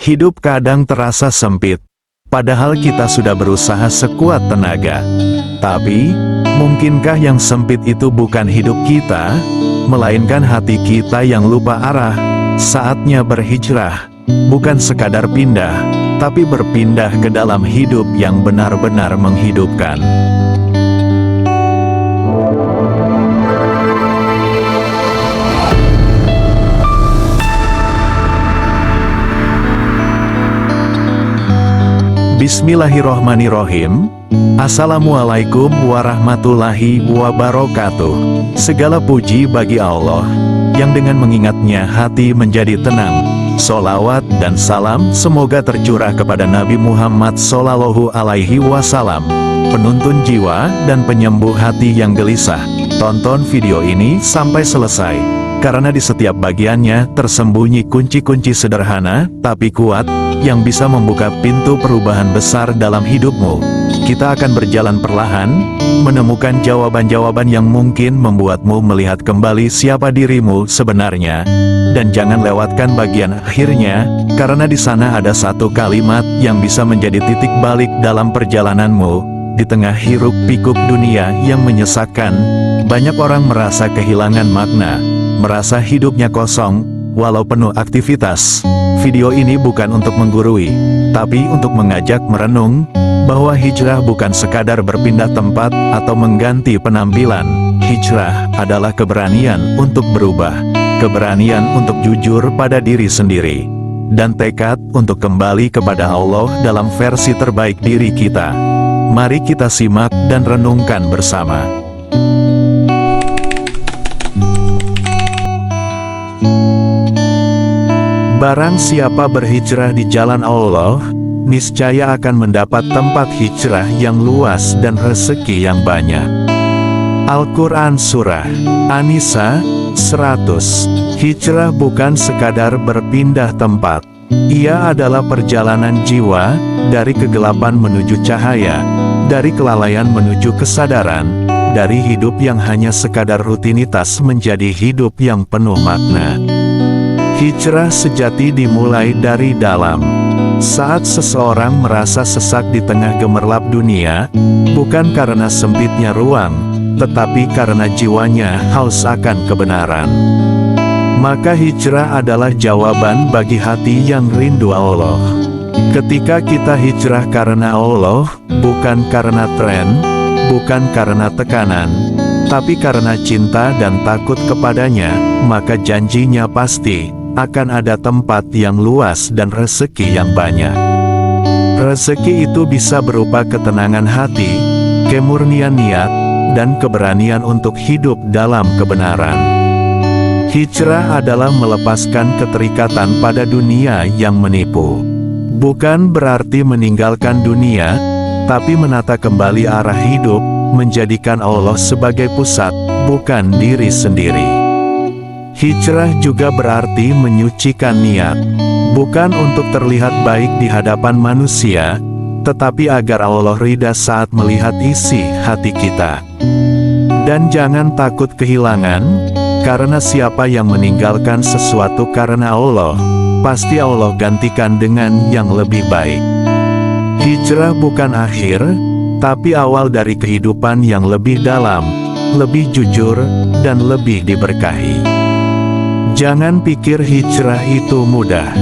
Hidup kadang terasa sempit, padahal kita sudah berusaha sekuat tenaga. Tapi, mungkinkah yang sempit itu bukan hidup kita, melainkan hati kita yang lupa arah? Saatnya berhijrah, bukan sekadar pindah, tapi berpindah ke dalam hidup yang benar-benar menghidupkan. Bismillahirrohmanirrohim. Assalamualaikum warahmatullahi wabarakatuh. Segala puji bagi Allah, yang dengan mengingatnya hati menjadi tenang. Sholawat dan salam semoga tercurah kepada Nabi Muhammad Sallallahu Alaihi Wasallam, penuntun jiwa dan penyembuh hati yang gelisah. Tonton video ini sampai selesai, karena di setiap bagiannya tersembunyi kunci-kunci sederhana, tapi kuat, yang bisa membuka pintu perubahan besar dalam hidupmu. Kita akan berjalan perlahan, menemukan jawaban-jawaban yang mungkin membuatmu melihat kembali siapa dirimu sebenarnya. Dan jangan lewatkan bagian akhirnya, karena di sana ada satu kalimat yang bisa menjadi titik balik dalam perjalananmu. Di tengah hiruk-pikuk dunia yang menyesakkan, banyak orang merasa kehilangan makna, merasa hidupnya kosong, walau penuh aktivitas. Video ini bukan untuk menggurui, tapi untuk mengajak merenung, bahwa hijrah bukan sekadar berpindah tempat atau mengganti penampilan. Hijrah adalah keberanian untuk berubah, keberanian untuk jujur pada diri sendiri, dan tekad untuk kembali kepada Allah dalam versi terbaik diri kita. Mari kita simak dan renungkan bersama. Barang siapa berhijrah di jalan Allah, niscaya akan mendapat tempat hijrah yang luas dan rezeki yang banyak. Al-Quran Surah An-Nisa 100. Hijrah bukan sekadar berpindah tempat. Ia adalah perjalanan jiwa, dari kegelapan menuju cahaya, dari kelalaian menuju kesadaran, dari hidup yang hanya sekadar rutinitas menjadi hidup yang penuh makna. Hijrah sejati dimulai dari dalam. Saat seseorang merasa sesak di tengah gemerlap dunia, bukan karena sempitnya ruang, tetapi karena jiwanya haus akan kebenaran. Maka hijrah adalah jawaban bagi hati yang rindu Allah. Ketika kita hijrah karena Allah, bukan karena tren, bukan karena tekanan, tapi karena cinta dan takut kepadanya, maka janjinya pasti akan ada tempat yang luas dan rezeki yang banyak. Rezeki itu bisa berupa ketenangan hati, kemurnian niat, dan keberanian untuk hidup dalam kebenaran. Hijrah adalah melepaskan keterikatan pada dunia yang menipu. Bukan berarti meninggalkan dunia, tapi menata kembali arah hidup, menjadikan Allah sebagai pusat, bukan diri sendiri. Hijrah juga berarti menyucikan niat, bukan untuk terlihat baik di hadapan manusia, tetapi agar Allah ridha saat melihat isi hati kita. Dan jangan takut kehilangan, karena siapa yang meninggalkan sesuatu karena Allah, pasti Allah gantikan dengan yang lebih baik. Hijrah bukan akhir, tapi awal dari kehidupan yang lebih dalam, lebih jujur, dan lebih diberkahi. Jangan pikir hijrah itu mudah.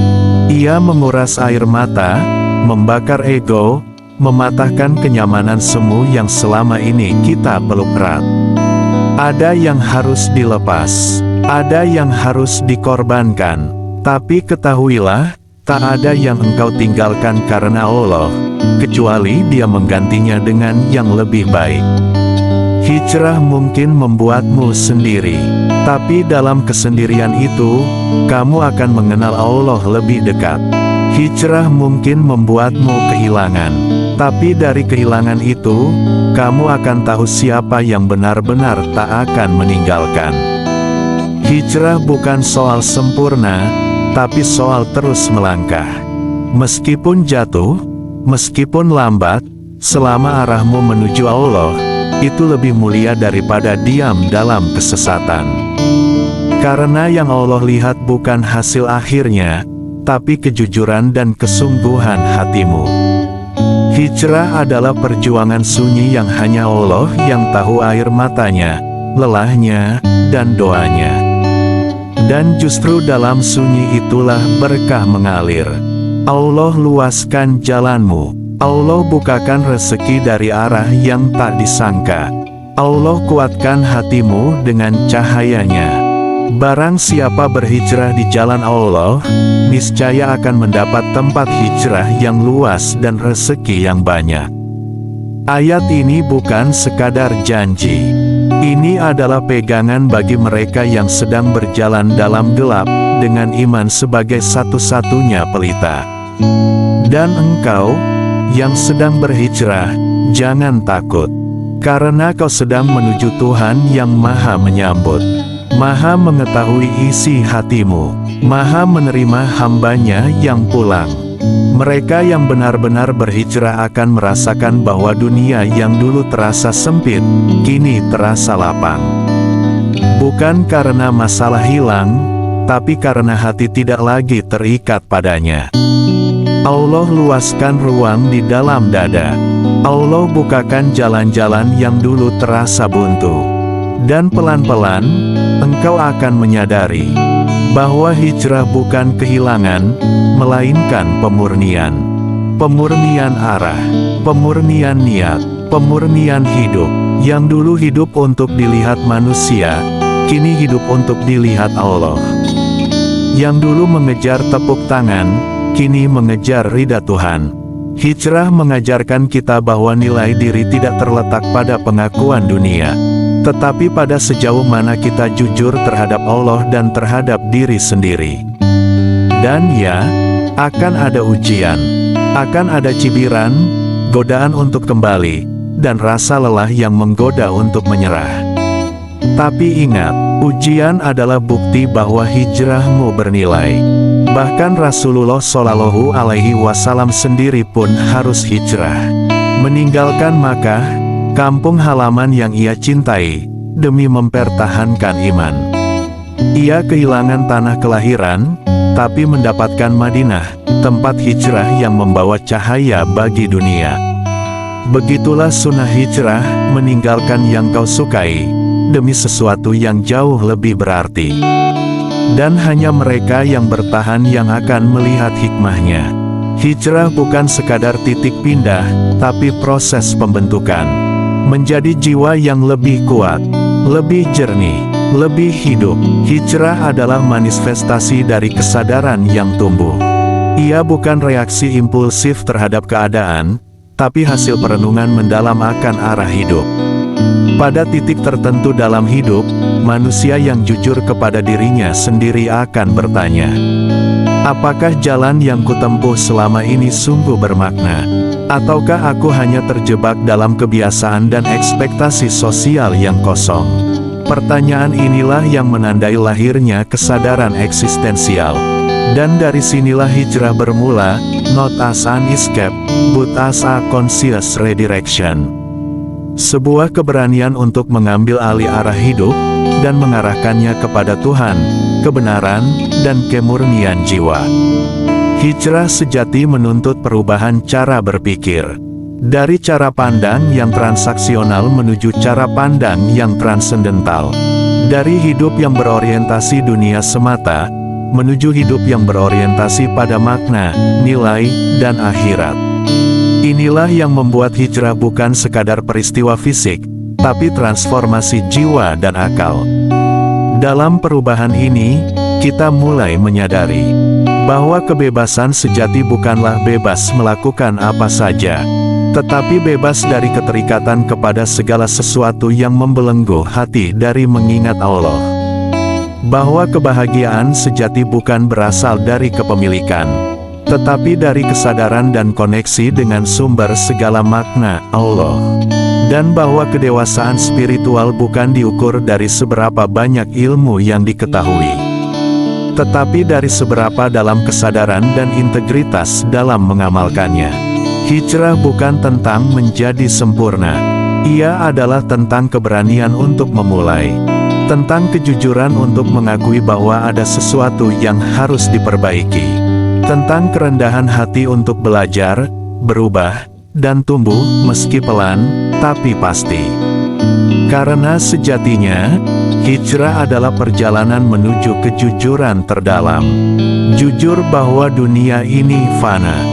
Ia menguras air mata, membakar ego, mematahkan kenyamanan semu yang selama ini kita peluk erat. Ada yang harus dilepas, ada yang harus dikorbankan, tapi ketahuilah, tak ada yang engkau tinggalkan karena Allah, kecuali Dia menggantinya dengan yang lebih baik. Hijrah mungkin membuatmu sendiri, tapi dalam kesendirian itu, kamu akan mengenal Allah lebih dekat. Hijrah mungkin membuatmu kehilangan, tapi dari kehilangan itu, kamu akan tahu siapa yang benar-benar tak akan meninggalkan. Hijrah bukan soal sempurna, tapi soal terus melangkah. Meskipun jatuh, meskipun lambat, selama arahmu menuju Allah, itu lebih mulia daripada diam dalam kesesatan. Karena yang Allah lihat bukan hasil akhirnya, tapi kejujuran dan kesungguhan hatimu. Hijrah adalah perjuangan sunyi yang hanya Allah yang tahu air matanya, lelahnya, dan doanya. Dan justru dalam sunyi itulah berkah mengalir. Allah luaskan jalanmu. Allah bukakan rezeki dari arah yang tak disangka. Allah kuatkan hatimu dengan cahayanya. Barang siapa berhijrah di jalan Allah, niscaya akan mendapat tempat hijrah yang luas dan rezeki yang banyak. Ayat ini bukan sekadar janji. Ini adalah pegangan bagi mereka yang sedang berjalan dalam gelap, dengan iman sebagai satu-satunya pelita. Dan engkau, yang sedang berhijrah, jangan takut. Karena kau sedang menuju Tuhan yang Maha Menyambut, Maha mengetahui isi hatimu, Maha menerima hambanya yang pulang. Mereka yang benar-benar berhijrah akan merasakan bahwa dunia yang dulu terasa sempit, kini terasa lapang. Bukan karena masalah hilang, tapi karena hati tidak lagi terikat padanya. Allah luaskan ruang di dalam dada. Allah bukakan jalan-jalan yang dulu terasa buntu. Dan pelan-pelan, engkau akan menyadari bahwa hijrah bukan kehilangan, melainkan pemurnian. Pemurnian arah, pemurnian niat, pemurnian hidup. Yang dulu hidup untuk dilihat manusia, kini hidup untuk dilihat Allah. Yang dulu mengejar tepuk tangan, kini mengejar ridha Tuhan. Hijrah mengajarkan kita bahwa nilai diri tidak terletak pada pengakuan dunia, tetapi pada sejauh mana kita jujur terhadap Allah dan terhadap diri sendiri. Dan ya, akan ada ujian, akan ada cibiran, godaan untuk kembali, dan rasa lelah yang menggoda untuk menyerah. Tapi ingat, ujian adalah bukti bahwa hijrahmu bernilai. Bahkan Rasulullah Shallallahu Alaihi Wasallam sendiri pun harus hijrah, meninggalkan Makkah, kampung halaman yang ia cintai, demi mempertahankan iman. Ia kehilangan tanah kelahiran, tapi mendapatkan Madinah, tempat hijrah yang membawa cahaya bagi dunia. Begitulah sunnah hijrah, meninggalkan yang kau sukai, demi sesuatu yang jauh lebih berarti. Dan hanya mereka yang bertahan yang akan melihat hikmahnya. Hijrah bukan sekadar titik pindah, tapi proses pembentukan. Menjadi jiwa yang lebih kuat, lebih jernih, lebih hidup. Hijrah adalah manifestasi dari kesadaran yang tumbuh. Ia bukan reaksi impulsif terhadap keadaan, tapi hasil perenungan mendalam akan arah hidup. Pada titik tertentu dalam hidup, manusia yang jujur kepada dirinya sendiri akan bertanya, apakah jalan yang kutempuh selama ini sungguh bermakna? Ataukah aku hanya terjebak dalam kebiasaan dan ekspektasi sosial yang kosong? Pertanyaan inilah yang menandai lahirnya kesadaran eksistensial. Dan dari sinilah hijrah bermula, not as an escape, but as a conscious redirection. Sebuah keberanian untuk mengambil alih arah hidup, dan mengarahkannya kepada Tuhan, kebenaran, dan kemurnian jiwa. Hijrah sejati menuntut perubahan cara berpikir. Dari cara pandang yang transaksional menuju cara pandang yang transendental. Dari hidup yang berorientasi dunia semata, menuju hidup yang berorientasi pada makna, nilai, dan akhirat. Inilah yang membuat hijrah bukan sekadar peristiwa fisik, tapi transformasi jiwa dan akal. Dalam perubahan ini, kita mulai menyadari bahwa kebebasan sejati bukanlah bebas melakukan apa saja, tetapi bebas dari keterikatan kepada segala sesuatu yang membelenggu hati dari mengingat Allah. Bahwa kebahagiaan sejati bukan berasal dari kepemilikan, tetapi dari kesadaran dan koneksi dengan sumber segala makna, Allah. Dan bahwa kedewasaan spiritual bukan diukur dari seberapa banyak ilmu yang diketahui, tetapi dari seberapa dalam kesadaran dan integritas dalam mengamalkannya. Hijrah bukan tentang menjadi sempurna. Ia adalah tentang keberanian untuk memulai. Tentang kejujuran untuk mengakui bahwa ada sesuatu yang harus diperbaiki. tentang kerendahan hati untuk belajar, berubah, dan tumbuh, meski pelan, tapi pasti. Karena sejatinya, hijrah adalah perjalanan menuju kejujuran terdalam. Jujur bahwa dunia ini fana.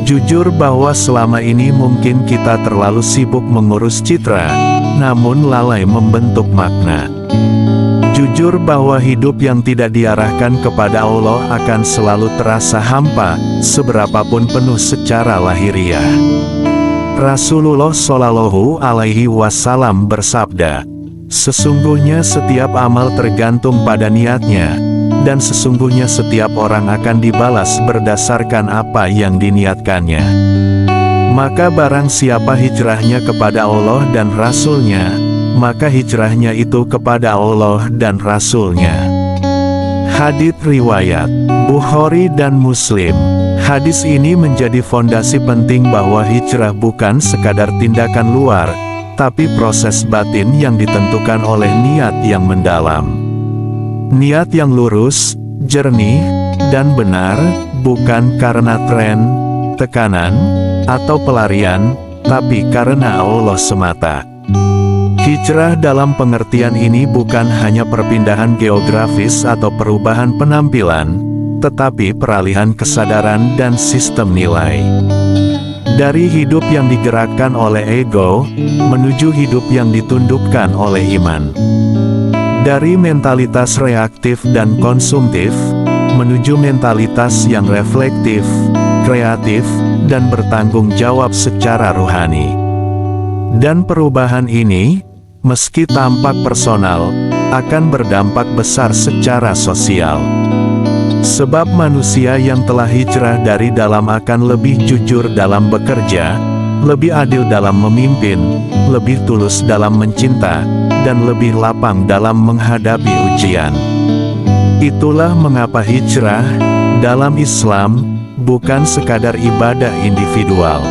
Jujur bahwa selama ini mungkin kita terlalu sibuk mengurus citra, namun lalai membentuk makna. Jujur bahwa hidup yang tidak diarahkan kepada Allah akan selalu terasa hampa, seberapapun penuh secara lahiriah. Rasulullah Shallallahu Alaihi Wasallam bersabda, "Sesungguhnya setiap amal tergantung pada niatnya, dan sesungguhnya setiap orang akan dibalas berdasarkan apa yang diniatkannya. Maka barang siapa hijrahnya kepada Allah dan Rasul-Nya, maka hijrahnya itu kepada Allah dan Rasul-Nya." Hadits riwayat Bukhari dan Muslim. Hadis ini menjadi fondasi penting bahwa hijrah bukan sekadar tindakan luar, tapi proses batin yang ditentukan oleh niat yang mendalam. Niat yang lurus, jernih, dan benar, bukan karena tren, tekanan, atau pelarian, tapi karena Allah semata. Hijrah dalam pengertian ini bukan hanya perpindahan geografis atau perubahan penampilan, tetapi peralihan kesadaran dan sistem nilai. Dari hidup yang digerakkan oleh ego, menuju hidup yang ditundukkan oleh iman. Dari mentalitas reaktif dan konsumtif, menuju mentalitas yang reflektif, kreatif, dan bertanggung jawab secara rohani. Dan perubahan ini, meski tampak personal, akan berdampak besar secara sosial. Sebab manusia yang telah hijrah dari dalam akan lebih jujur dalam bekerja, lebih adil dalam memimpin, lebih tulus dalam mencinta, dan lebih lapang dalam menghadapi ujian. Itulah mengapa hijrah, dalam Islam, bukan sekadar ibadah individual.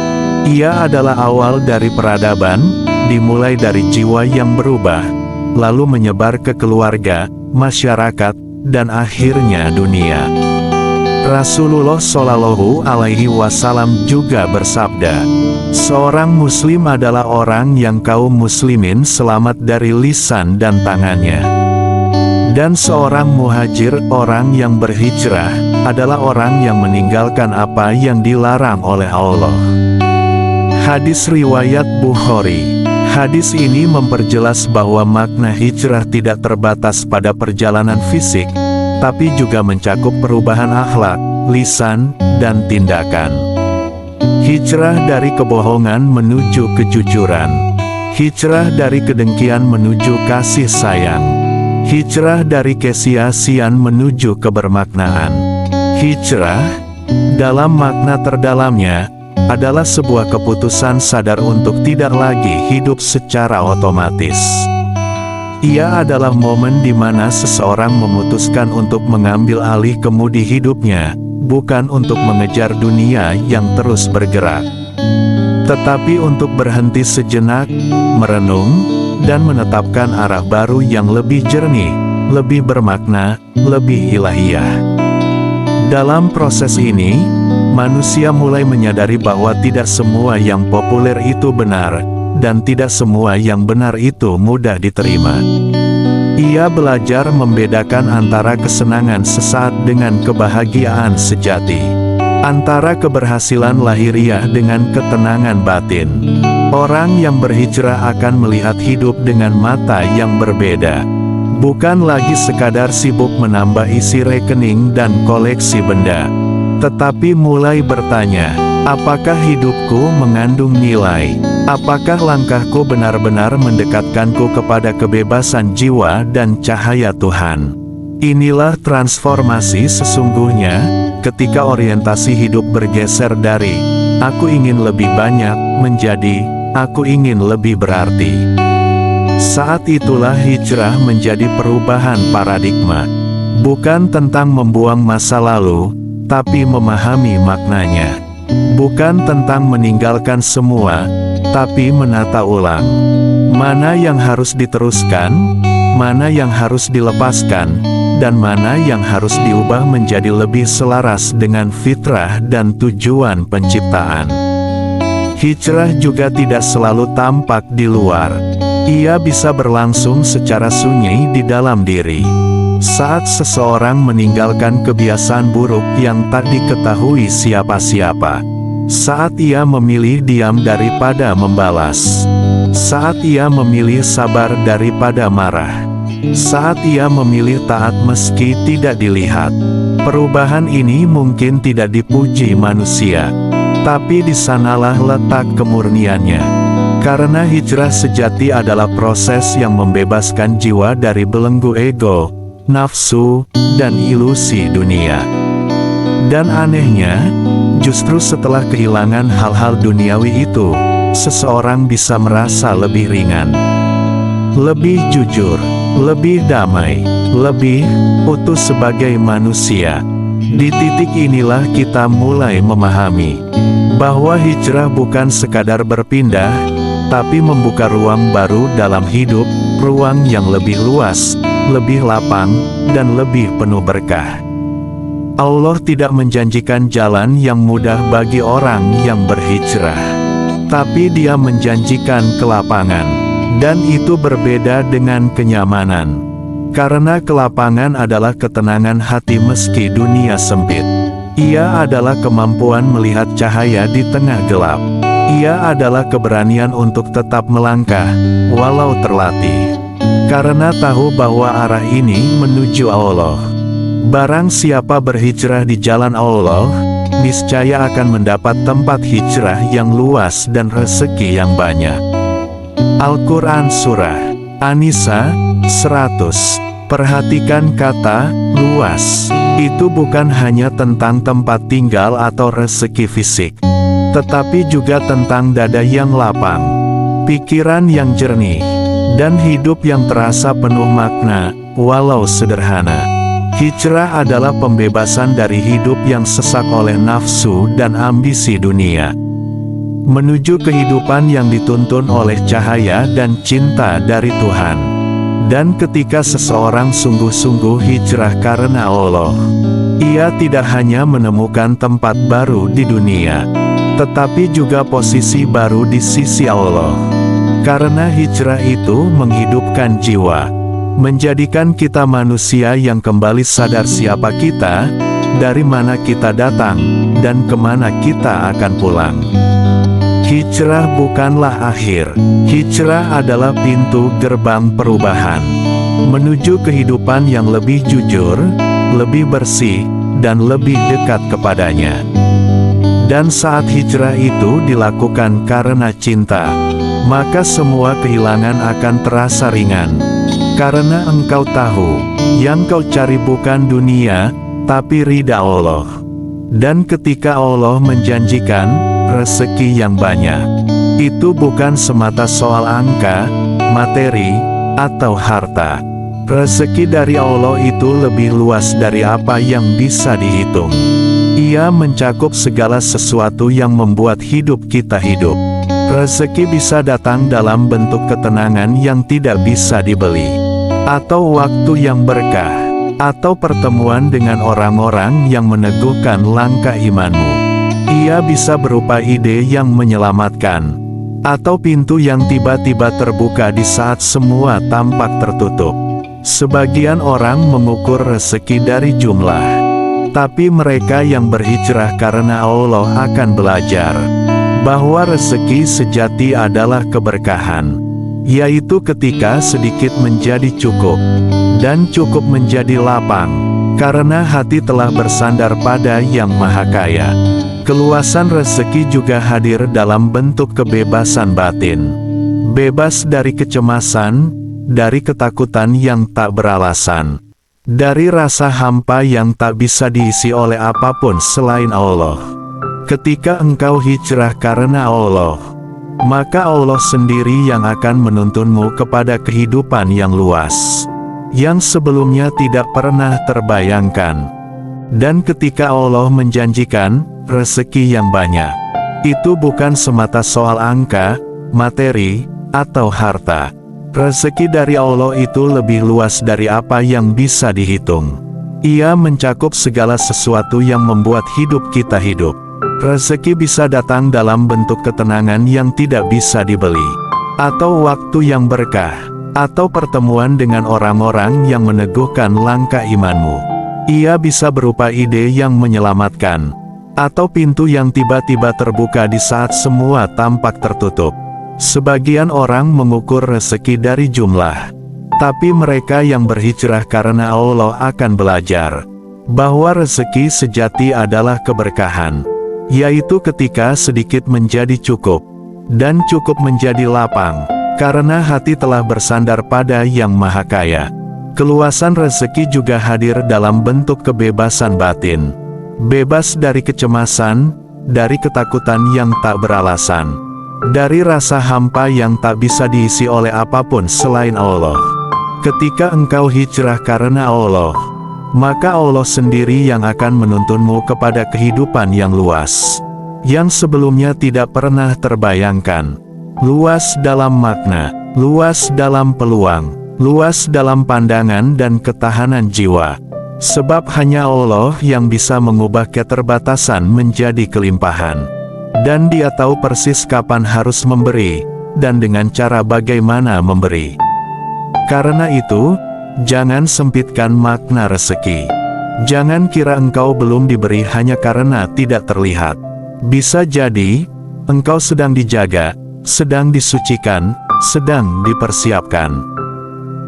Ia adalah awal dari peradaban, dimulai dari jiwa yang berubah, lalu menyebar ke keluarga, masyarakat, dan akhirnya dunia. Rasulullah Shallallahu Alaihi Wasallam juga bersabda, "Seorang muslim adalah orang yang kaum muslimin selamat dari lisan dan tangannya. Dan seorang muhajir, orang yang berhijrah, adalah orang yang meninggalkan apa yang dilarang oleh Allah." Hadis riwayat Bukhari. Hadis ini memperjelas bahwa makna hijrah tidak terbatas pada perjalanan fisik, tapi juga mencakup perubahan akhlak, lisan, dan tindakan. Hijrah dari kebohongan menuju kejujuran. Hijrah dari kedengkian menuju kasih sayang. Hijrah dari kesia-siaan menuju kebermaknaan. Hijrah, dalam makna terdalamnya, adalah sebuah keputusan sadar untuk tidak lagi hidup secara otomatis. Ia adalah momen di mana seseorang memutuskan untuk mengambil alih kemudi hidupnya, bukan untuk mengejar dunia yang terus bergerak, tetapi untuk berhenti sejenak, merenung, dan menetapkan arah baru yang lebih jernih, lebih bermakna, lebih ilahiyah. Dalam proses ini, manusia mulai menyadari bahwa tidak semua yang populer itu benar, dan tidak semua yang benar itu mudah diterima. Ia belajar membedakan antara kesenangan sesaat dengan kebahagiaan sejati, antara keberhasilan lahiriah dengan ketenangan batin. Orang yang berhijrah akan melihat hidup dengan mata yang berbeda. Bukan lagi sekadar sibuk menambah isi rekening dan koleksi benda, tetapi mulai bertanya, apakah hidupku mengandung nilai? Apakah langkahku benar-benar mendekatkanku kepada kebebasan jiwa dan cahaya Tuhan? Inilah transformasi sesungguhnya, ketika orientasi hidup bergeser dari "aku ingin lebih banyak" menjadi "aku ingin lebih berarti". Saat itulah hijrah menjadi perubahan paradigma. Bukan tentang membuang masa lalu, tapi memahami maknanya. Bukan tentang meninggalkan semua, tapi menata ulang. Mana yang harus diteruskan, mana yang harus dilepaskan, dan mana yang harus diubah menjadi lebih selaras dengan fitrah dan tujuan penciptaan. Hijrah juga tidak selalu tampak di luar. Ia bisa berlangsung secara sunyi di dalam diri. Saat seseorang meninggalkan kebiasaan buruk yang tak diketahui siapa-siapa. Saat ia memilih diam daripada membalas. Saat ia memilih sabar daripada marah. Saat ia memilih taat meski tidak dilihat. Perubahan ini mungkin tidak dipuji manusia. Tapi di sanalah letak kemurniannya. Karena hijrah sejati adalah proses yang membebaskan jiwa dari belenggu ego, nafsu, dan ilusi dunia. Dan anehnya, justru setelah kehilangan hal-hal duniawi itu, seseorang bisa merasa lebih ringan, lebih jujur, lebih damai, lebih utuh sebagai manusia. Di titik inilah kita mulai memahami bahwa hijrah bukan sekadar berpindah, tapi membuka ruang baru dalam hidup, ruang yang lebih luas, lebih lapang, dan lebih penuh berkah. Allah tidak menjanjikan jalan yang mudah bagi orang yang berhijrah. Tapi Dia menjanjikan kelapangan. Dan itu berbeda dengan kenyamanan. Karena kelapangan adalah ketenangan hati meski dunia sempit. Ia adalah kemampuan melihat cahaya di tengah gelap. Ia adalah keberanian untuk tetap melangkah, walau terlatih. Karena tahu bahwa arah ini menuju Allah. Barang siapa berhijrah di jalan Allah, niscaya akan mendapat tempat hijrah yang luas dan rezeki yang banyak. Al-Quran Surah An-Nisa 100. Perhatikan kata luas. Itu bukan hanya tentang tempat tinggal atau rezeki fisik, tetapi juga tentang dada yang lapang, pikiran yang jernih, dan hidup yang terasa penuh makna, walau sederhana. Hijrah adalah pembebasan dari hidup yang sesak oleh nafsu dan ambisi dunia, menuju kehidupan yang dituntun oleh cahaya dan cinta dari Tuhan. Dan ketika seseorang sungguh-sungguh hijrah karena Allah, ia tidak hanya menemukan tempat baru di dunia, tetapi juga posisi baru di sisi Allah. Karena hijrah itu menghidupkan jiwa, menjadikan kita manusia yang kembali sadar siapa kita, dari mana kita datang, dan kemana kita akan pulang. Hijrah bukanlah akhir. Hijrah adalah pintu gerbang perubahan, menuju kehidupan yang lebih jujur, lebih bersih, dan lebih dekat kepadanya. Dan saat hijrah itu dilakukan karena cinta, maka semua kehilangan akan terasa ringan. Karena engkau tahu, yang kau cari bukan dunia, tapi ridha Allah. Dan ketika Allah menjanjikan rezeki yang banyak, itu bukan semata soal angka, materi, atau harta. Rezeki dari Allah itu lebih luas dari apa yang bisa dihitung. Ia mencakup segala sesuatu yang membuat hidup kita hidup. Rezeki bisa datang dalam bentuk ketenangan yang tidak bisa dibeli, atau waktu yang berkah, atau pertemuan dengan orang-orang yang meneguhkan langkah imanmu. Ia bisa berupa ide yang menyelamatkan, atau pintu yang tiba-tiba terbuka di saat semua tampak tertutup. Sebagian orang mengukur rezeki dari jumlah, tapi mereka yang berhijrah karena Allah akan belajar bahwa rezeki sejati adalah keberkahan, yaitu ketika sedikit menjadi cukup, dan cukup menjadi lapang, karena hati telah bersandar pada Yang Maha Kaya. Keluasan rezeki juga hadir dalam bentuk kebebasan batin. Bebas dari kecemasan, dari ketakutan yang tak beralasan, dari rasa hampa yang tak bisa diisi oleh apapun selain Allah. Ketika engkau hijrah karena Allah, maka Allah sendiri yang akan menuntunmu kepada kehidupan yang luas, yang sebelumnya tidak pernah terbayangkan. Dan ketika Allah menjanjikan rezeki yang banyak, itu bukan semata soal angka, materi, atau harta. Rezeki dari Allah itu lebih luas dari apa yang bisa dihitung. Ia mencakup segala sesuatu yang membuat hidup kita hidup. Rezeki bisa datang dalam bentuk ketenangan yang tidak bisa dibeli, atau waktu yang berkah, atau pertemuan dengan orang-orang yang meneguhkan langkah imanmu. Ia bisa berupa ide yang menyelamatkan, atau pintu yang tiba-tiba terbuka di saat semua tampak tertutup. Sebagian orang mengukur rezeki dari jumlah, tapi mereka yang berhijrah karena Allah akan belajar bahwa rezeki sejati adalah keberkahan, yaitu ketika sedikit menjadi cukup, dan cukup menjadi lapang, karena hati telah bersandar pada Yang Maha Kaya. Keluasan rezeki juga hadir dalam bentuk kebebasan batin, bebas dari kecemasan, dari ketakutan yang tak beralasan, dari rasa hampa yang tak bisa diisi oleh apapun selain Allah. Ketika engkau hijrah karena Allah, maka Allah sendiri yang akan menuntunmu kepada kehidupan yang luas, yang sebelumnya tidak pernah terbayangkan. Luas dalam makna, luas dalam peluang, luas dalam pandangan dan ketahanan jiwa. Sebab hanya Allah yang bisa mengubah keterbatasan menjadi kelimpahan. Dan Dia tahu persis kapan harus memberi, dan dengan cara bagaimana memberi. Karena itu, jangan sempitkan makna rezeki. Jangan kira engkau belum diberi hanya karena tidak terlihat. Bisa jadi, engkau sedang dijaga, sedang disucikan, sedang dipersiapkan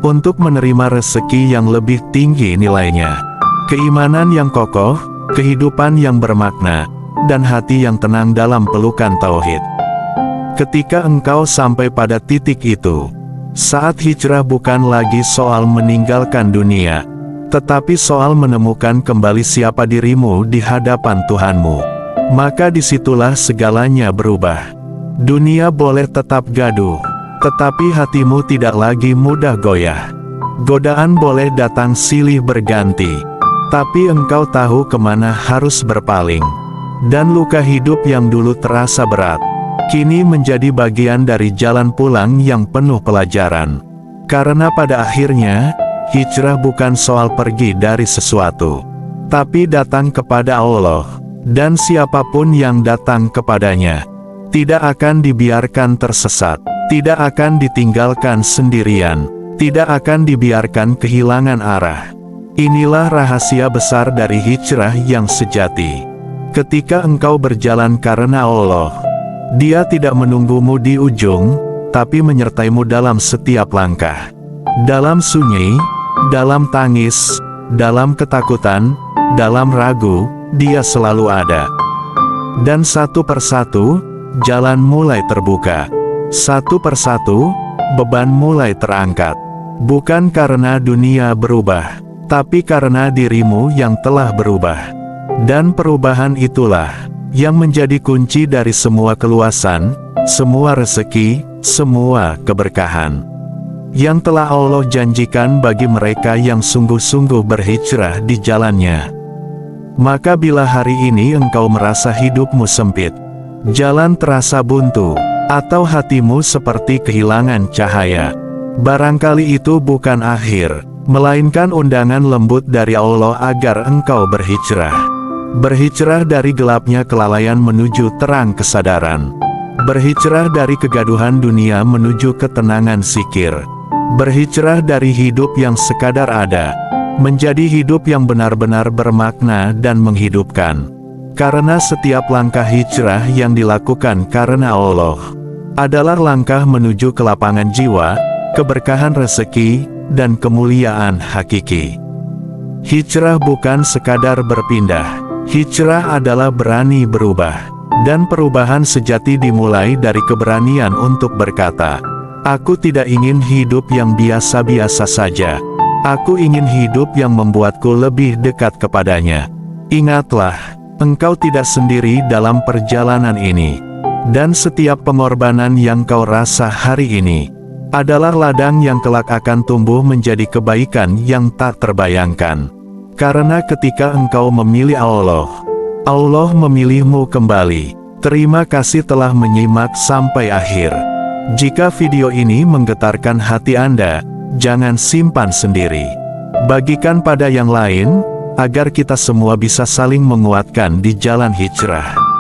untuk menerima rezeki yang lebih tinggi nilainya. Keimanan yang kokoh, kehidupan yang bermakna, dan hati yang tenang dalam pelukan tauhid. Ketika engkau sampai pada titik itu, saat hijrah bukan lagi soal meninggalkan dunia, tetapi soal menemukan kembali siapa dirimu di hadapan Tuhanmu, maka disitulah segalanya berubah. Dunia boleh tetap gaduh, tetapi hatimu tidak lagi mudah goyah. Godaan boleh datang silih berganti, tapi engkau tahu kemana harus berpaling. Dan luka hidup yang dulu terasa berat, kini menjadi bagian dari jalan pulang yang penuh pelajaran. Karena pada akhirnya, hijrah bukan soal pergi dari sesuatu, tapi datang kepada Allah, dan siapapun yang datang kepadanya, tidak akan dibiarkan tersesat, tidak akan ditinggalkan sendirian, tidak akan dibiarkan kehilangan arah. Inilah rahasia besar dari hijrah yang sejati. Ketika engkau berjalan karena Allah, Dia tidak menunggumu di ujung, tapi menyertaimu dalam setiap langkah. Dalam sunyi, dalam tangis, dalam ketakutan, dalam ragu, Dia selalu ada. Dan satu persatu, jalan mulai terbuka. Satu persatu, beban mulai terangkat. Bukan karena dunia berubah, tapi karena dirimu yang telah berubah. Dan perubahan itulah yang menjadi kunci dari semua keluasan, semua rezeki, semua keberkahan yang telah Allah janjikan bagi mereka yang sungguh-sungguh berhijrah di jalannya. Maka bila hari ini engkau merasa hidupmu sempit, jalan terasa buntu, atau hatimu seperti kehilangan cahaya, barangkali itu bukan akhir, melainkan undangan lembut dari Allah agar engkau berhijrah. Berhijrah dari gelapnya kelalaian menuju terang kesadaran. Berhijrah dari kegaduhan dunia menuju ketenangan zikir. Berhijrah dari hidup yang sekadar ada, menjadi hidup yang benar-benar bermakna dan menghidupkan. Karena setiap langkah hijrah yang dilakukan karena Allah adalah langkah menuju kelapangan jiwa, keberkahan rezeki, dan kemuliaan hakiki. Hijrah bukan sekadar berpindah. Hijrah adalah berani berubah, dan perubahan sejati dimulai dari keberanian untuk berkata, "Aku tidak ingin hidup yang biasa-biasa saja. Aku ingin hidup yang membuatku lebih dekat kepadanya." Ingatlah, engkau tidak sendiri dalam perjalanan ini, dan setiap pengorbanan yang kau rasa hari ini adalah ladang yang kelak akan tumbuh menjadi kebaikan yang tak terbayangkan. Karena ketika engkau memilih Allah, Allah memilihmu kembali. Terima kasih telah menyimak sampai akhir. Jika video ini menggetarkan hati Anda, jangan simpan sendiri. Bagikan pada yang lain, agar kita semua bisa saling menguatkan di jalan hijrah.